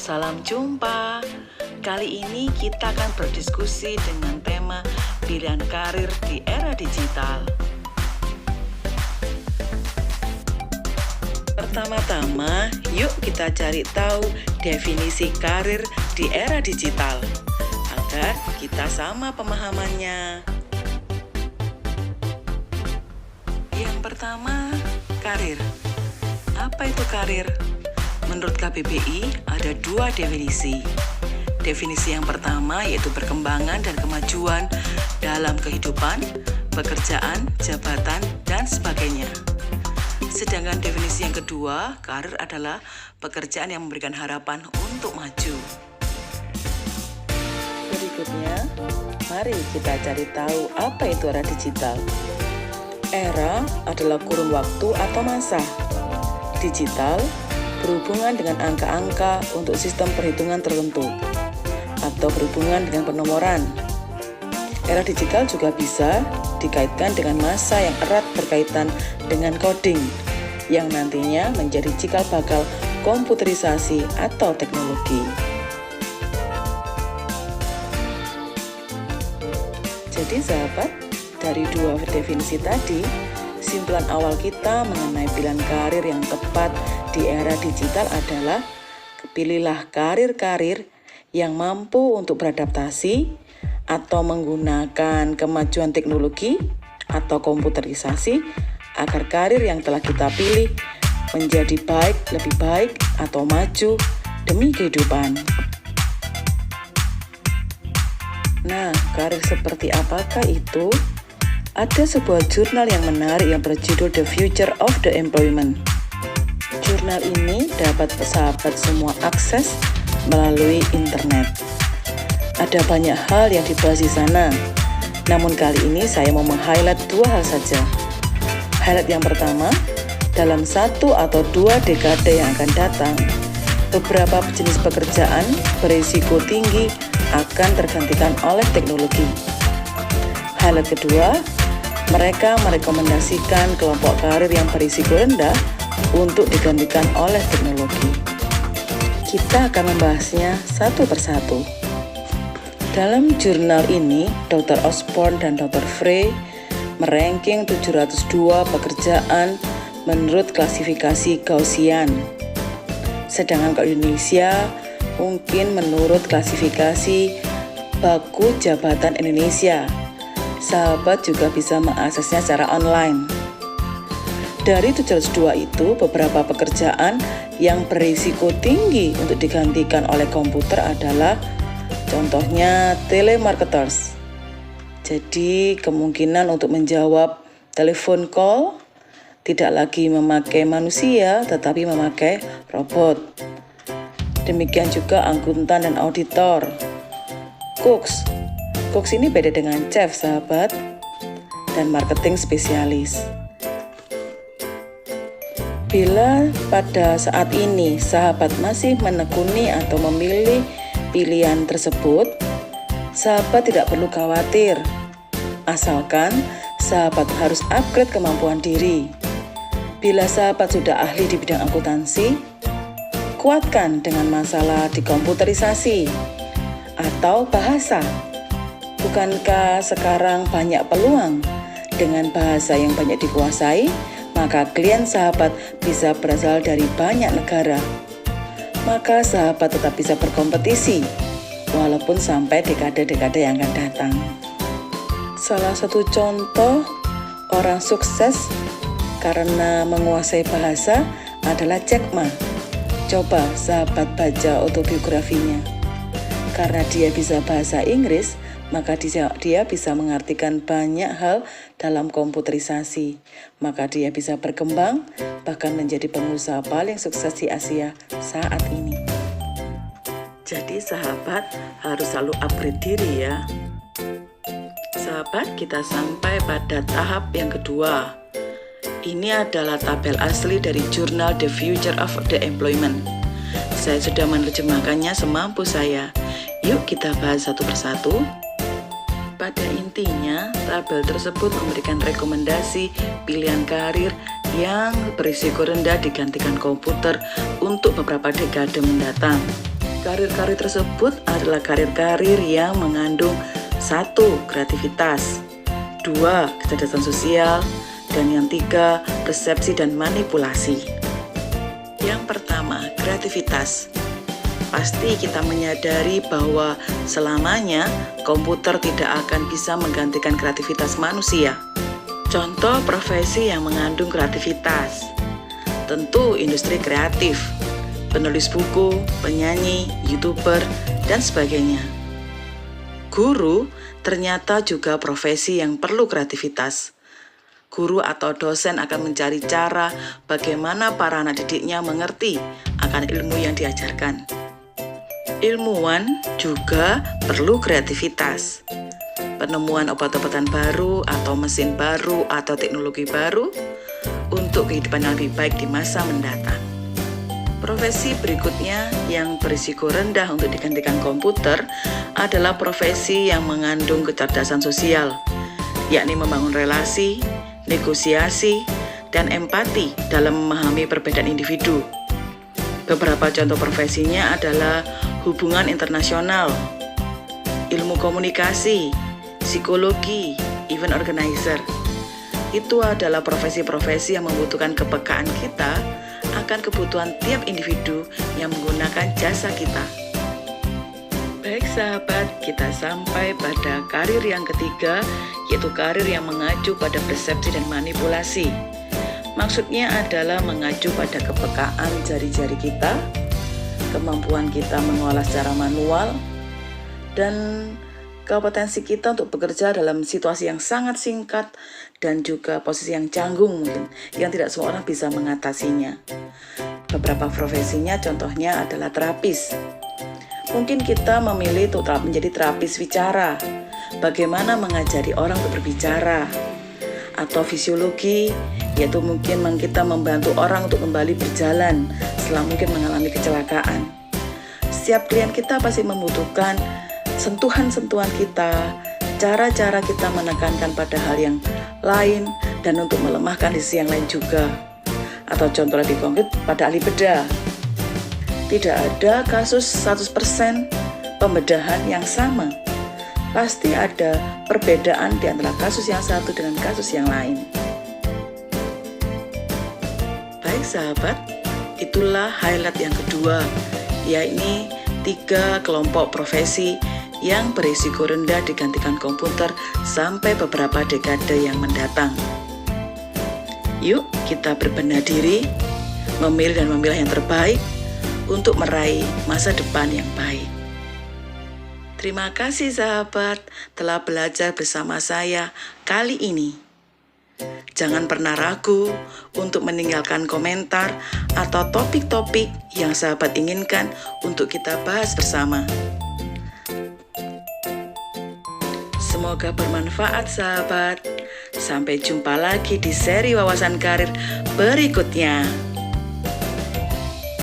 salam jumpa. Kali ini kita akan berdiskusi dengan tema pilihan karir di era digital. Pertama-tama, yuk kita cari tahu definisi karir di era digital agar kita sama pemahamannya. Yang pertama, karir. Apa itu karir? Menurut KBBI ada dua definisi. Definisi yang pertama yaitu perkembangan dan kemajuan dalam kehidupan, pekerjaan, jabatan, dan sebagainya. Sedangkan definisi yang kedua, karir adalah pekerjaan yang memberikan harapan untuk maju. Berikutnya, mari kita cari tahu apa itu era digital. Era adalah kurun waktu atau masa. Digital berhubungan dengan angka-angka untuk sistem perhitungan tertentu atau berhubungan dengan penomoran. Era digital juga bisa dikaitkan dengan masa yang erat berkaitan dengan coding yang nantinya menjadi cikal bakal komputerisasi atau teknologi. Jadi sahabat, dari dua definisi tadi, kesimpulan awal kita mengenai pilihan karir yang tepat di era digital adalah pilihlah karir-karir yang mampu untuk beradaptasi atau menggunakan kemajuan teknologi atau komputerisasi agar karir yang telah kita pilih menjadi baik, lebih baik atau maju demi kehidupan. Nah, karir seperti apakah itu? Ada sebuah jurnal yang menarik yang berjudul The Future of the Employment. Jurnal ini dapat sahabat semua akses melalui internet. Ada banyak hal yang dibahas di sana, namun kali ini saya mau meng-highlight dua hal saja. Highlight yang pertama, dalam 1 atau 2 dekade yang akan datang, beberapa jenis pekerjaan berisiko tinggi akan tergantikan oleh teknologi. Highlight kedua, mereka merekomendasikan kelompok karir yang berisiko rendah untuk digantikan oleh teknologi. Kita akan membahasnya satu persatu. Dalam jurnal ini, Dr. Osborne dan Dr. Frey meranking 702 pekerjaan menurut klasifikasi Gaussian. Sedangkan kalau Indonesia mungkin menurut klasifikasi Baku Jabatan Indonesia. Sahabat juga bisa mengaksesnya secara online. Dari 702 itu, beberapa pekerjaan yang berisiko tinggi untuk digantikan oleh komputer adalah contohnya telemarketers. Jadi kemungkinan untuk menjawab telepon call tidak lagi memakai manusia tetapi memakai robot. Demikian juga akuntan dan auditor. Cooks ini beda dengan chef sahabat, dan marketing spesialis. Bila pada saat ini sahabat masih menekuni atau memilih pilihan tersebut, sahabat tidak perlu khawatir, asalkan sahabat harus upgrade kemampuan diri. Bila sahabat sudah ahli di bidang akuntansi, kuatkan dengan masalah di komputerisasi atau bahasa. Bukankah sekarang banyak peluang dengan bahasa yang banyak dikuasai, maka klien sahabat bisa berasal dari banyak negara. Maka sahabat tetap bisa berkompetisi, walaupun sampai dekade-dekade yang akan datang. Salah satu contoh orang sukses karena menguasai bahasa adalah Jack Ma. Coba sahabat baca autobiografinya. Karena dia bisa bahasa Inggris, maka dia bisa mengartikan banyak hal dalam komputerisasi. Maka dia bisa berkembang, bahkan menjadi pengusaha paling sukses di Asia saat ini. Jadi sahabat harus selalu upgrade diri ya. Sahabat, kita sampai pada tahap yang kedua. Ini adalah tabel asli dari jurnal The Future of the Employment. Saya sudah menerjemahkannya semampu saya. Yuk kita bahas satu persatu. Pada intinya, tabel tersebut memberikan rekomendasi pilihan karir yang berisiko rendah digantikan komputer untuk beberapa dekade mendatang. Karir-karir tersebut adalah karir-karir yang mengandung 1. Kreativitas, 2. Kecerdasan sosial, dan yang 3. Persepsi dan manipulasi. Yang pertama, kreativitas. Pasti kita menyadari bahwa selamanya komputer tidak akan bisa menggantikan kreativitas manusia. Contoh profesi yang mengandung kreativitas, tentu industri kreatif, penulis buku, penyanyi, YouTuber, dan sebagainya. Guru ternyata juga profesi yang perlu kreativitas. Guru atau dosen akan mencari cara bagaimana para anak didiknya mengerti akan ilmu yang diajarkan. Ilmuwan juga perlu kreativitas. Penemuan obat-obatan baru atau mesin baru atau teknologi baru untuk kehidupan yang lebih baik di masa mendatang. Profesi berikutnya yang berisiko rendah untuk digantikan komputer adalah profesi yang mengandung kecerdasan sosial, yakni membangun relasi, negosiasi, dan empati dalam memahami perbedaan individu. Beberapa contoh profesinya adalah hubungan internasional, ilmu komunikasi, psikologi, event organizer. Itu adalah profesi-profesi yang membutuhkan kepekaan kita akan kebutuhan tiap individu yang menggunakan jasa kita. Baik sahabat, kita sampai pada karir yang ketiga, yaitu karir yang mengacu pada persepsi dan manipulasi. Maksudnya adalah mengacu pada kepekaan jari-jari kita, kemampuan kita mengolah secara manual, dan kompetensi kita untuk bekerja dalam situasi yang sangat singkat dan juga posisi yang canggung mungkin, yang tidak semua orang bisa mengatasinya. Beberapa profesinya contohnya adalah terapis. Mungkin kita memilih untuk menjadi terapis bicara, bagaimana mengajari orang untuk berbicara. Atau fisiologi, yaitu mungkin kita membantu orang untuk kembali berjalan setelah mungkin mengalami kecelakaan. Setiap klien kita pasti membutuhkan sentuhan-sentuhan kita, cara-cara kita menekankan pada hal yang lain dan untuk melemahkan di sisi yang lain juga. Atau contoh lebih konkret pada ahli bedah. Tidak ada kasus 100% pembedahan yang sama. Pasti ada perbedaan di antara kasus yang satu dengan kasus yang lain. Baik sahabat, itulah highlight yang kedua, yaitu 3 kelompok profesi yang berisiko rendah digantikan komputer sampai beberapa dekade yang mendatang. Yuk kita berbenah diri, memilih dan memilah yang terbaik untuk meraih masa depan yang baik. Terima kasih sahabat telah belajar bersama saya kali ini. Jangan pernah ragu untuk meninggalkan komentar atau topik-topik yang sahabat inginkan untuk kita bahas bersama. Semoga bermanfaat sahabat. Sampai jumpa lagi di seri wawasan karir berikutnya.